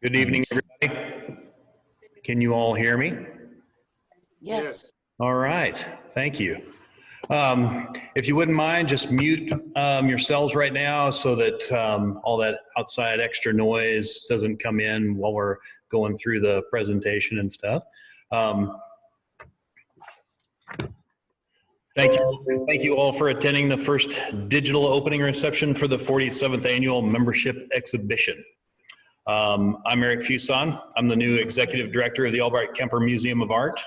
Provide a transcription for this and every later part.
Good evening, everybody. Can you all hear me? Yes. All right, thank you. If you wouldn't mind, just mute yourselves right now so that all that outside extra noise doesn't come in while we're going through the presentation and stuff. Thank you all for attending the first digital opening reception for the 47th Annual Membership Exhibition. I'm Eric Fuson. I'm the new Executive Director of the Albrecht-Kemper Museum of Art.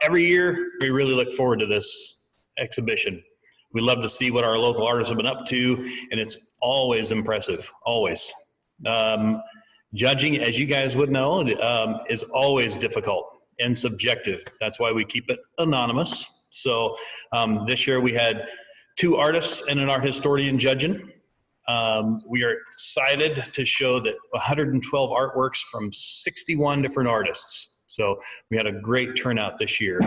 Every year, we really look forward to this exhibition. We love to see what our local artists have been up to, and it's always impressive, always. Judging, as you guys would know, is always difficult and subjective. That's why we keep it anonymous. So this year we had 2 artists and an art historian judging. We are excited to show that 112 artworks from 61 different artists. So we had a great turnout this year.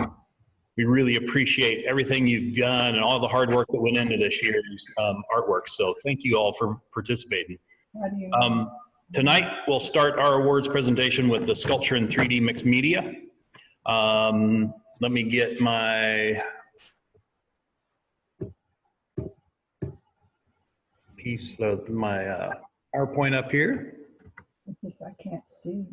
We really appreciate everything you've done and all the hard work that went into this year's artwork. So thank you all for participating. Tonight, we'll start our awards presentation with the sculpture in 3D mixed media. Let me get my piece of my PowerPoint up here. I can't see.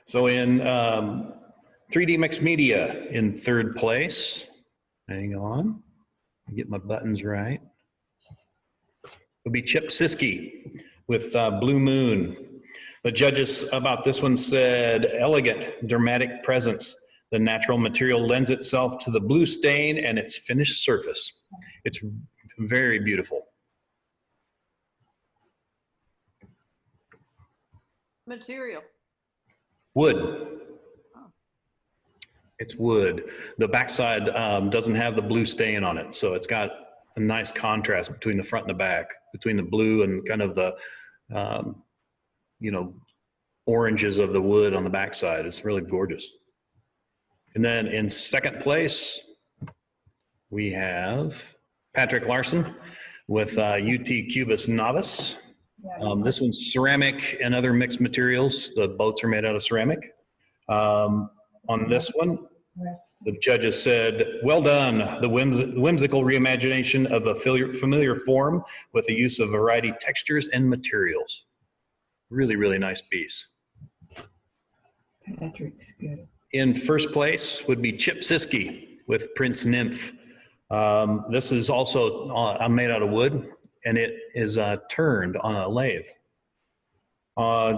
So in 3D mixed media in 3rd place, hang on, get my buttons right. It'll be Chip Siskey with Blue Moon. The judges about this one said, elegant, dramatic presence. The natural material lends itself to the blue stain and its finished surface. It's very beautiful. Material. Wood. Oh. It's wood. The backside doesn't have the blue stain on it, so it's got a nice contrast between the front and the back, between the blue and kind of the, you know, oranges of the wood on the backside. It's really gorgeous. And then in 2nd place, we have Patrick Larson with UT Cubus Novice. This one's ceramic and other mixed materials. The boats are made out of ceramic. On this one, the judges said, well done, the whimsical reimagination of a familiar form with the use of variety textures and materials. Really, really nice piece. Patrick's good. In 1st place would be Chip Siskey with Prince Nymph. This is also made out of wood, and it is turned on a lathe.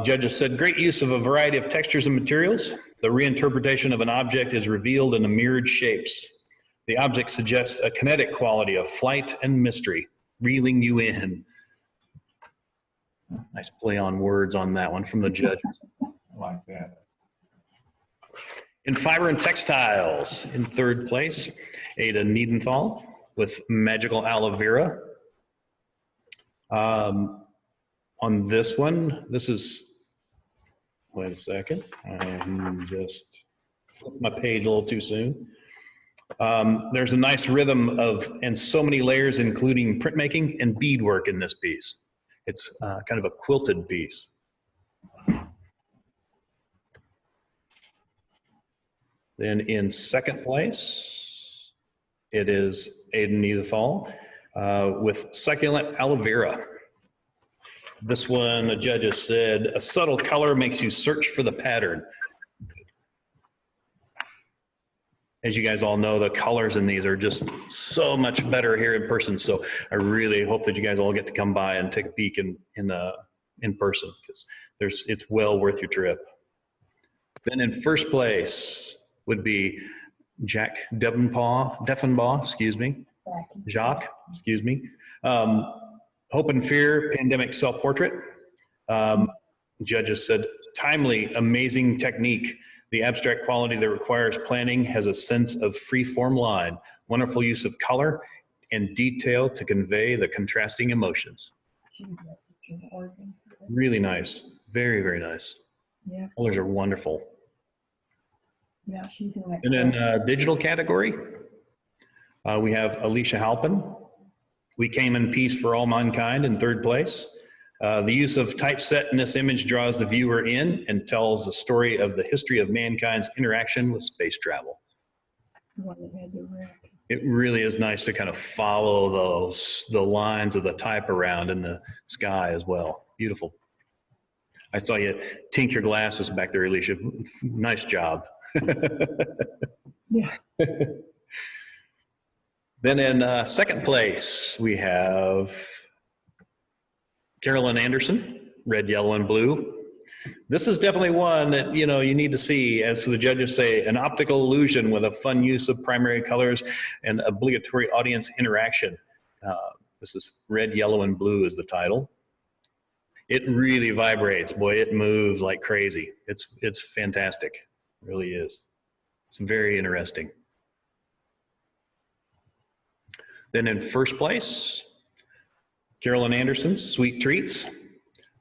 Judges said, great use of a variety of textures and materials. The reinterpretation of an object is revealed in the mirrored shapes. The object suggests a kinetic quality of flight and mystery, reeling you in. Nice play on words on that one from the judges. I like that. In fiber and textiles, in 3rd place, Ada Niedenthal with Magical Aloe Vera. On this one, this is, wait a second, I just flipped my page a little too soon. There's a nice rhythm of, and so many layers, including printmaking and beadwork in this piece. It's kind of a quilted piece. Then in 2nd place, it is Aiden Niedenthal with Succulent Aloe Vera. This one, the judges said, a subtle color makes you search for the pattern. As you guys all know, the colors in these are just so much better here in person. So I really hope that you guys all get to come by and take a peek in person, because it's well worth your trip. Then in 1st place would be Jacque Defenbaugh, excuse me. Jacque, excuse me. Hope and Fear, Pandemic Self-Portrait. Judges said, timely, amazing technique. The abstract quality that requires planning has a sense of free-form line, wonderful use of color and detail to convey the contrasting emotions. Really nice, very, very nice. Yeah. Colors are wonderful. Yeah, she's in that. And in digital category, we have Alicia Halpin We Came in Peace for All Mankind in third place. The use of typeset in this image draws the viewer in and tells the story of the history of mankind's interaction with space travel. The one that had the wreck. It really is nice to kind of follow the lines of the type around in the sky as well. Beautiful. I saw you tink your glasses back there, Alicia. Nice job. Yeah. Then in second place, we have Carolyn Anderson, Red, Yellow, and Blue. This is definitely one that, you know, you need to see, as the judges say, an optical illusion with a fun use of primary colors and obligatory audience interaction. This is Red, Yellow, and Blue is the title. It really vibrates, boy, it moves like crazy. It's fantastic, it really is. It's very interesting. Then in first place, Carolyn Anderson's Sweet Treats.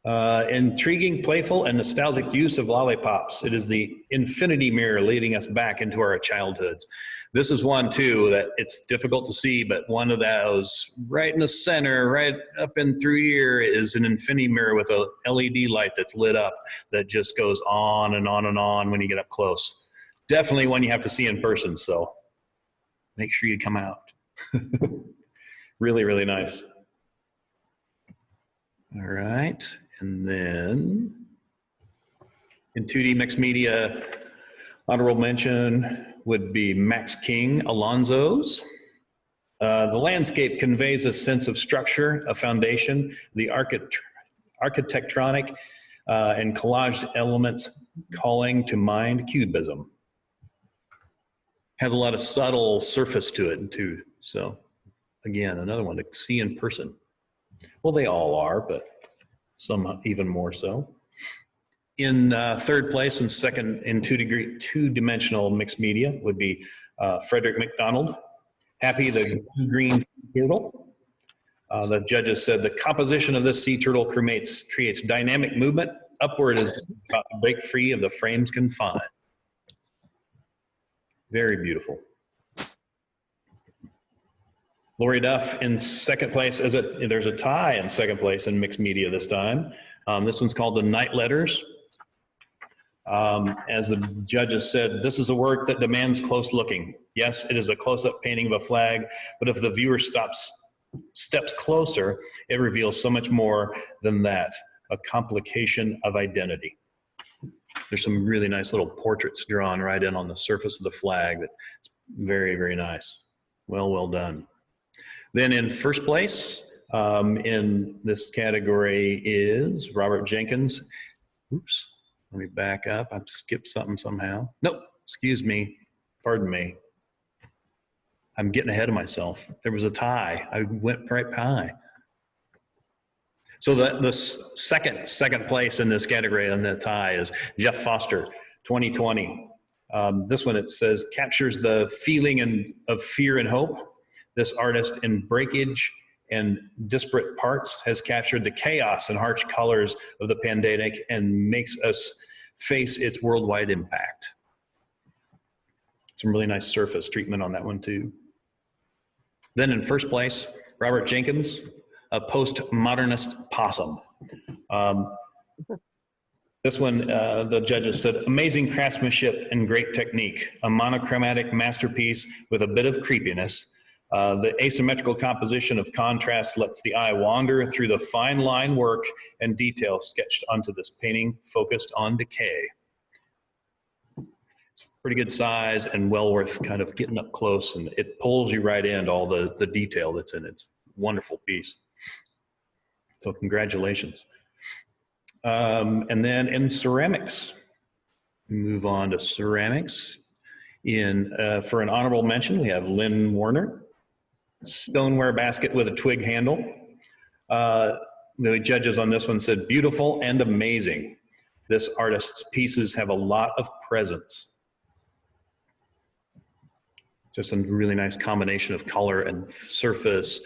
Intriguing, playful, and nostalgic use of lollipops. It is the infinity mirror leading us back into our childhoods. This is one too that it's difficult to see, but one of those right in the center, right up and through here is an infinity mirror with a LED light that's lit up that just goes on and on and on when you get up close. Definitely one you have to see in person, so make sure you come out. Really, really nice. All right. And then in 2D mixed media, honorable mention would be Max King Alonzo's. The landscape conveys a sense of structure, a foundation, the architectonic and collaged elements calling to mind cubism. Has a lot of subtle surface to it too. So again, another one to see in person. Well, they all are, but some even more so. In third place and second in two-dimensional mixed media would be Frederick McDonald, Happy the Green Turtle. The judges said the composition of this sea turtle creates dynamic movement. Upward is about to break free of the frame's confines. Very beautiful. Lori Duff in second place. There's a tie in second place in mixed media this time. This one's called The Night Letters. As the judges said, this is a work that demands close looking. Yes, it is a close-up painting of a flag, but if the viewer steps closer, it reveals so much more than that, a complication of identity. There's some really nice little portraits drawn right in on the surface of the flag. That's very, very nice. Well done. Then in first place in this category is Robert Jinkins. Oops, let me back up. I've skipped something somehow. Nope, excuse me, pardon me. I'm getting ahead of myself. There was a tie. I went right by. So the second place in this category in the tie is Jeff Foster, 2020. This one, it says, captures the feeling of fear and hope. This artist in breakage and disparate parts has captured the chaos and harsh colors of the pandemic and makes us face its worldwide impact. Some really nice surface treatment on that one too. Then in first place, Robert Jinkins, a postmodernist Possum. This one, the judges said, amazing craftsmanship and great technique, a monochromatic masterpiece with a bit of creepiness. The asymmetrical composition of contrast lets the eye wander through the fine line work and detail sketched onto this painting focused on decay. It's pretty good size and well worth kind of getting up close, and it pulls you right into all the detail that's in it. It's a wonderful piece. So congratulations. And then in ceramics, we move on to ceramics. For an honorable mention, we have Lynn Warner. Stoneware basket with a twig handle. The judges on this one said, beautiful and amazing. This artist's pieces have a lot of presence. Just a really nice combination of color and surface.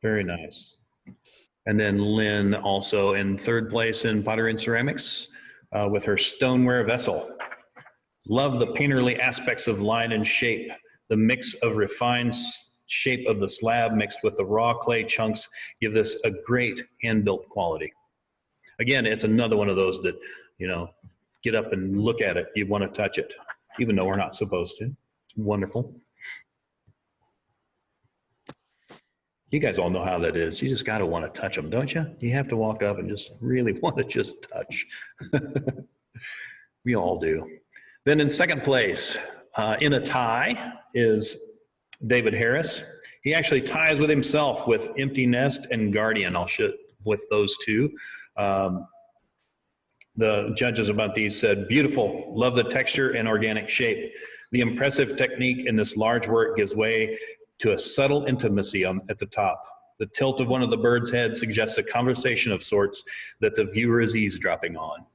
Very nice. And then Lynn also in third place in pottery and ceramics with her stoneware vessel. Love the painterly aspects of line and shape. The mix of refined shape of the slab mixed with the raw clay chunks give this a great hand-built quality. Again, it's another one of those that, you know, get up and look at it. You want to touch it, even though we're not supposed to. It's wonderful. You guys all know how that is. You just got to want to touch them, don't you? You have to walk up and just really want to just touch. We all do. Then in second place, in a tie, is David Harris. He actually ties with himself with Empty Nest and Guardian. I'll show with those two. The judges about these said, beautiful, love the texture and organic shape. The impressive technique in this large work gives way to a subtle intimacy at the top. The tilt of one of the bird's heads suggests a conversation of sorts that the viewer is eavesdropping on.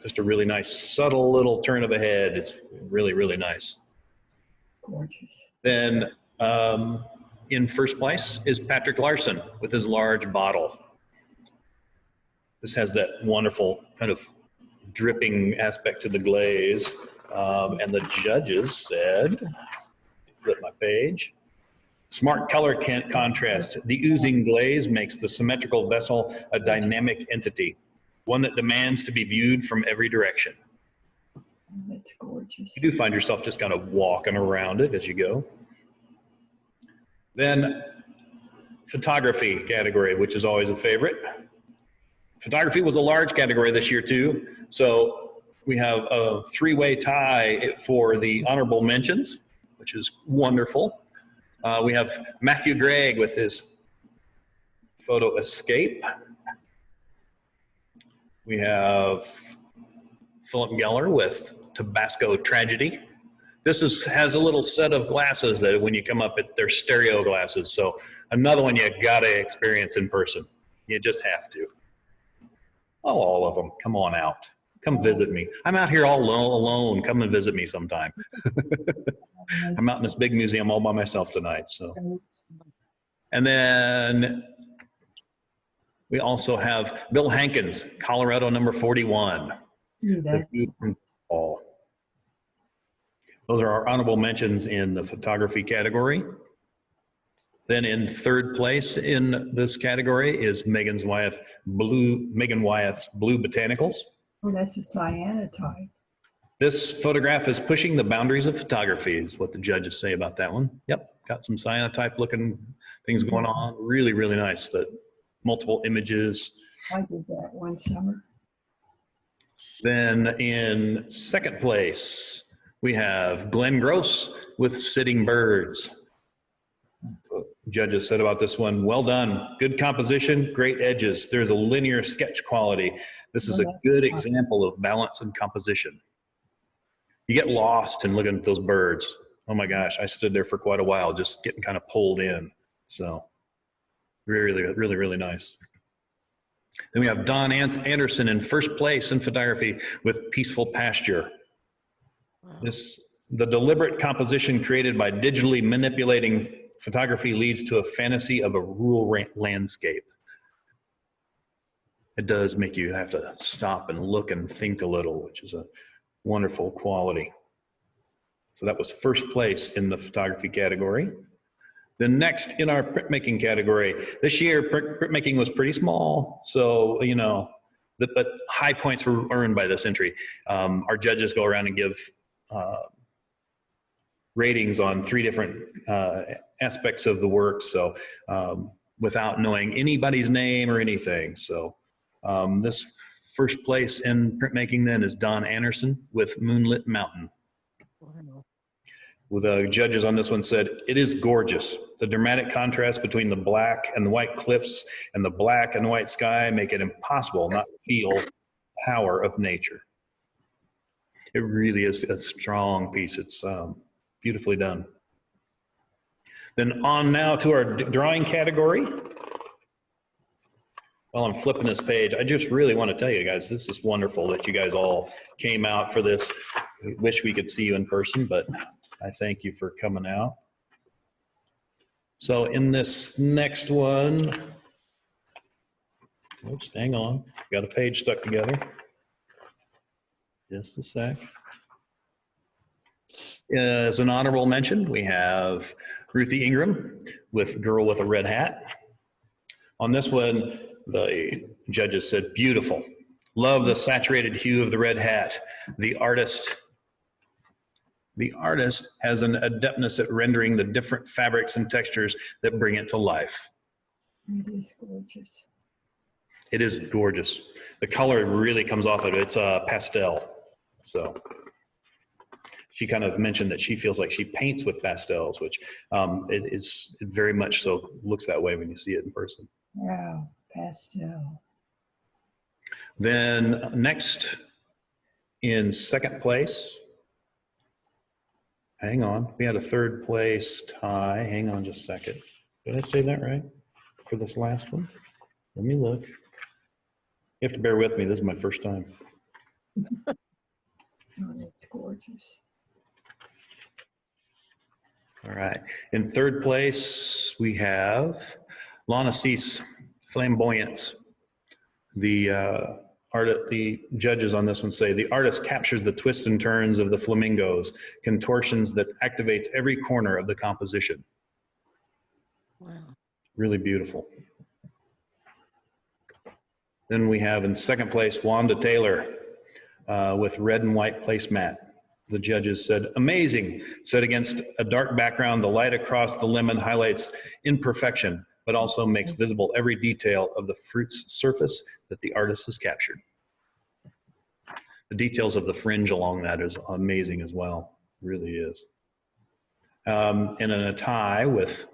Just a really nice, subtle little turn of a head. It's really, really nice. Gorgeous. Then in first place is Patrick Larson with his large bottle. This has that wonderful kind of dripping aspect to the glaze. And the judges said, flip my page, smart color contrast. The oozing glaze makes the symmetrical vessel a dynamic entity, one that demands to be viewed from every direction. That's gorgeous. You do find yourself just kind of walking around it as you go. Then photography category, which is always a favorite. Photography was a large category this year too. So we have a three-way tie for the honorable mentions, which is wonderful. We have Matthew Gregg with his photo Escape. We have Philip Geller with Tabasco Tragedy. This has a little set of glasses that when you come up, they're stereo glasses. So another one you gotta experience in person. You just have to. Oh, all of them, come on out. Come visit me. I'm out here all alone. Come and visit me sometime. I'm out in this big museum all by myself tonight. So, and then we also have Bill Hankins, Colorado number 41. Those are our honorable mentions in the photography category. Then in third place in this category is Megan Wyeth's Blue Botanicals. Oh, that's a cyanotype. This photograph is pushing the boundaries of photography, is what the judges say about that one. Yep, got some cyanotype looking things going on. Really, really nice. The multiple images. I did that one summer. Then in second place, we have Glenn Gross with Sitting Birds. Judges said about this one, well done, good composition, great edges. There's a linear sketch quality. This is a good example of balance and composition. You get lost in looking at those birds. Oh my gosh, I stood there for quite a while just getting kind of pulled in. So really, really, really nice. Then we have Don Anderson in first place in photography with Peaceful Pasture. The deliberate composition created by digitally manipulating photography leads to a fantasy of a rural landscape. It does make you have to stop and look and think a little, which is a wonderful quality. So that was first place in the photography category. Then next in our printmaking category, this year printmaking was pretty small. So, you know, but high points were earned by this entry. Our judges go around and give ratings on 3 different aspects of the work. So without knowing anybody's name or anything. So this first place in printmaking then is Don Anderson with Moonlit Mountain. Well, the judges on this one said, it is gorgeous. The dramatic contrast between the black and the white cliffs and the black and white sky make it impossible not to feel the power of nature. It really is a strong piece. It's beautifully done. Then on now to our drawing category. While I'm flipping this page, I just really want to tell you guys, this is wonderful that you guys all came out for this. I wish we could see you in person, but I thank you for coming out. So in this next one, oops, hang on, got a page stuck together. Just a sec. As an honorable mention, we have Ruthie Ingram with Girl with a Red Hat. On this one, the judges said, beautiful. Love the saturated hue of the red hat. The artist has an adeptness at rendering the different fabrics and textures that bring it to life. It is gorgeous. It is gorgeous. The color really comes off of it. It's a pastel. So she kind of mentioned that she feels like she paints with pastels, which it very much so looks that way when you see it in person. Wow, pastel. Then next, in second place, hang on, we had a third place tie. Hang on just a second. Did I say that right for this last one? Let me look. You have to bear with me. This is my first time. Oh, that's gorgeous. All right. In third place, we have Lana Cease, Flamboyance. The judges on this one say, the artist captures the twists and turns of the flamingos, contortions that activates every corner of the composition. Wow. Really beautiful. Then we have in second place, Wanda Taylor with red and white placemat. The judges said, amazing. Set against a dark background, the light across the lemon highlights imperfection, but also makes visible every detail of the fruit's surface that the artist has captured. The details of the fringe along that is amazing as well, really is. And in a tie with,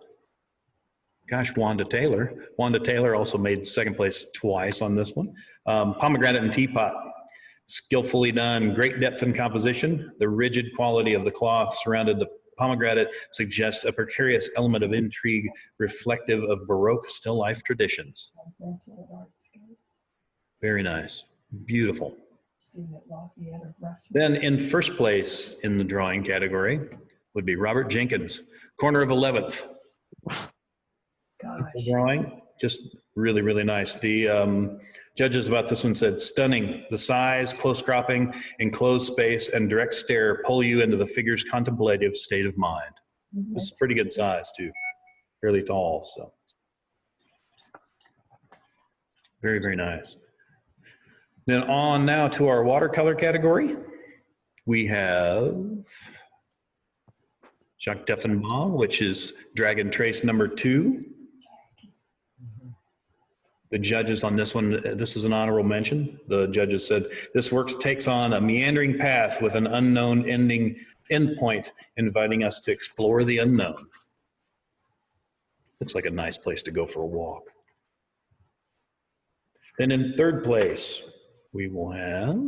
gosh, Wanda Taylor. Wanda Taylor also made second place twice on this one. Pomegranate and Teapot, skillfully done, great depth in composition. The rigid quality of the cloth surrounded the pomegranate suggests a precarious element of intrigue reflective of Baroque still life traditions. Very nice, beautiful. Then in first place in the drawing category would be Robert Jinkins, corner of 11th. Drawing, just really, really nice. The judges about this one said, stunning. The size, close cropping, enclosed space, and direct stare pull you into the figure's contemplative state of mind. This is pretty good size too, fairly tall, so. Very, very nice. Then on now to our watercolor category. We have Jacque Defenbaugh, which is Dragon Trace number 2. The judges on this one, this is an honorable mention. The judges said, this work takes on a meandering path with an unknown endpoint, inviting us to explore the unknown. Looks like a nice place to go for a walk. Then in third place, we will have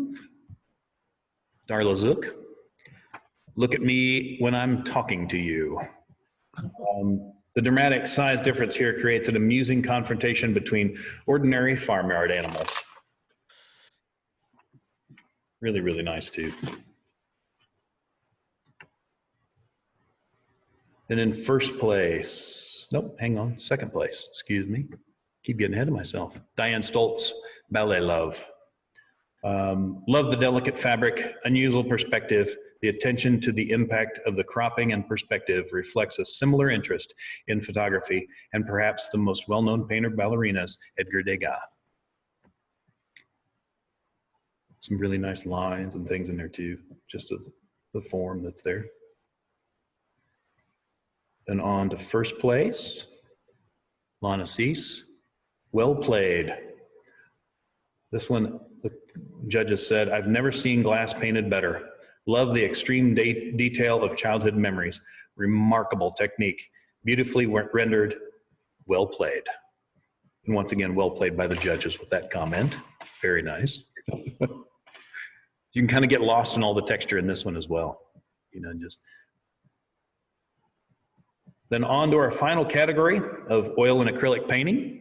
Darla Zook. Look at me when I'm talking to you. The dramatic size difference here creates an amusing confrontation between ordinary farmyard animals. Really, really nice too. Then in first place, nope, hang on, second place, excuse me. Keep getting ahead of myself. Diane Stolz, Ballet Love. Love the delicate fabric, unusual perspective. The attention to the impact of the cropping and perspective reflects a similar interest in photography and perhaps the most well-known painter ballerinas, Edgar Degas. Some really nice lines and things in there too, just the form that's there. Then on to first place, Lana Cease, well played. This one, the judges said, I've never seen glass painted better. Love the extreme detail of childhood memories. Remarkable technique. Beautifully rendered, well played. And once again, well played by the judges with that comment. Very nice. You can kind of get lost in all the texture in this one as well. You know, just. Then on to our final category of oil and acrylic painting.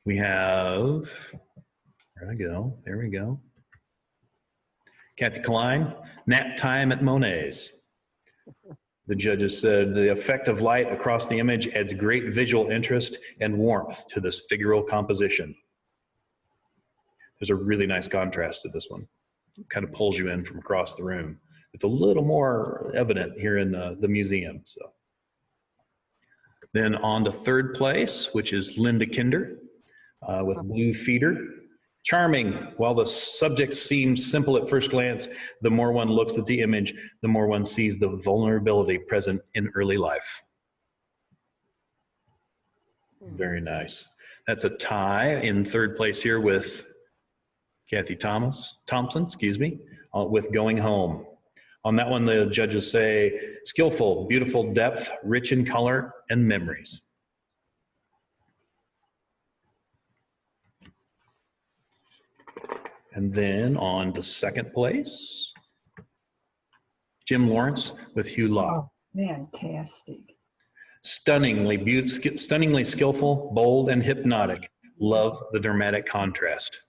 We have, there we go, there we go. Cathy Kline, Nap Time at Monet's. The judges said, the effect of light across the image adds great visual interest and warmth to this figural composition. There's a really nice contrast to this one. It kind of pulls you in from across the room. it's a little more evident here in the museum. So then on to third place, which is Linda Kinder with Blue Feeder. Charming. While the subject seems simple at first glance, the more one looks at the image, the more one sees the vulnerability present in early life. Very nice. That's a tie in third place here with Cathy Thompson, with Going Home. On that one, the judges say, skillful, beautiful depth, rich in color and memories. And then on to second place, Jim Lawrence with Hugh Locke. Oh, fantastic. Stunningly skillful, bold, and hypnotic. Love the dramatic contrast.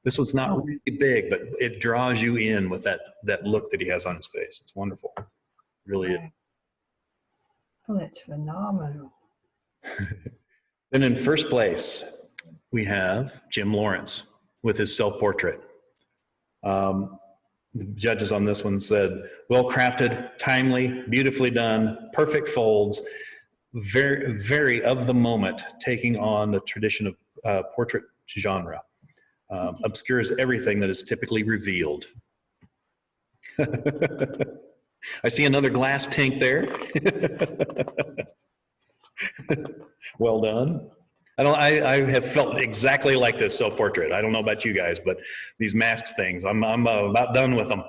This one's not really big, but it draws you in with that look that he has on his face. It's wonderful. Really is. Oh, that's phenomenal. Then in first place, we have Jim Lawrence with his self-portrait. The judges on this one said, well-crafted, timely, beautifully done, perfect folds, very, very of the moment, taking on the tradition of portrait genre. Obscures everything that is typically revealed. I see another glass tank there. Well done. I have felt exactly like this self-portrait. I don't know about you guys, but these mask things, I'm about done with them.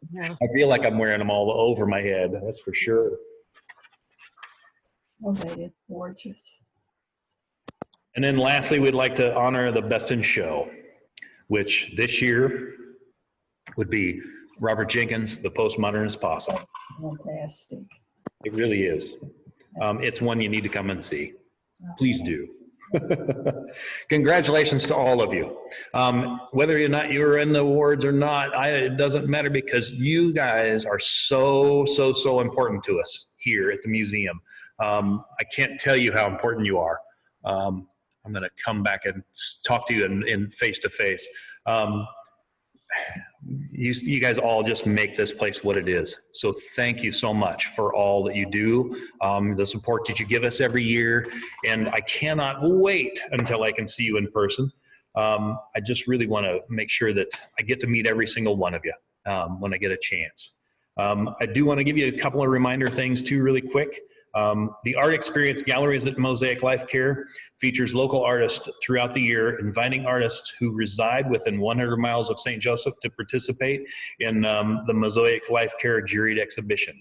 Yeah. I feel like I'm wearing them all over my head, that's for sure. Oh, that is gorgeous. And then lastly, we'd like to honor the best in show, which this year would be Robert Jinkins, the Postmodernist Possum. Fantastic. It really is. It's one you need to come and see. Please do. Congratulations to all of you. Whether or not you were in the awards or not, it doesn't matter, because you guys are so important to us here at the museum. I can't tell you how important you are. I'm going to come back and talk to you in face-to-face. You guys all just make this place what it is. So thank you so much for all that you do, the support that you give us every year. And I cannot wait until I can see you in person. I just really want to make sure that I get to meet every single one of you when I get a chance. I do want to give you a couple of reminder things too really quick. The Art Experience Galleries at Mosaic Life Care features local artists throughout the year, inviting artists who reside within 100 miles of St. Joseph to participate in the Mosaic Life Care juried exhibition.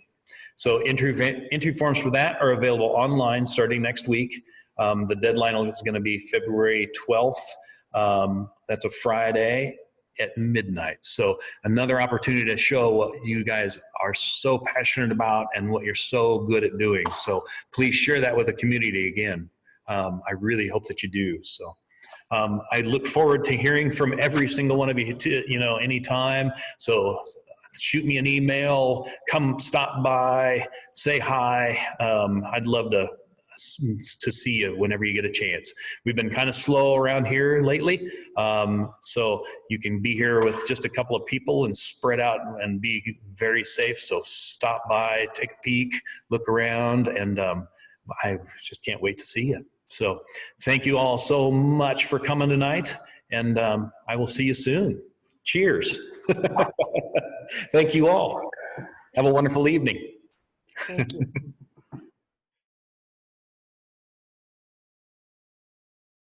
So entry forms for that are available online starting next week. The deadline is going to be February 12th. That's a Friday at midnight. So another opportunity to show what you guys are so passionate about and what you're so good at doing. So please share that with the community again. I really hope that you do. So I look forward to hearing from every single one of you, anytime. So shoot me an email, come stop by, say hi. I'd love to see you whenever you get a chance. We've been kind of slow around here lately, so you can be here with just a couple of people and spread out and be very safe. So stop by, take a peek, look around, and I just can't wait to see you. So thank you all so much for coming tonight, and I will see you soon. Cheers. Thank you all. Have a wonderful evening. Thank you.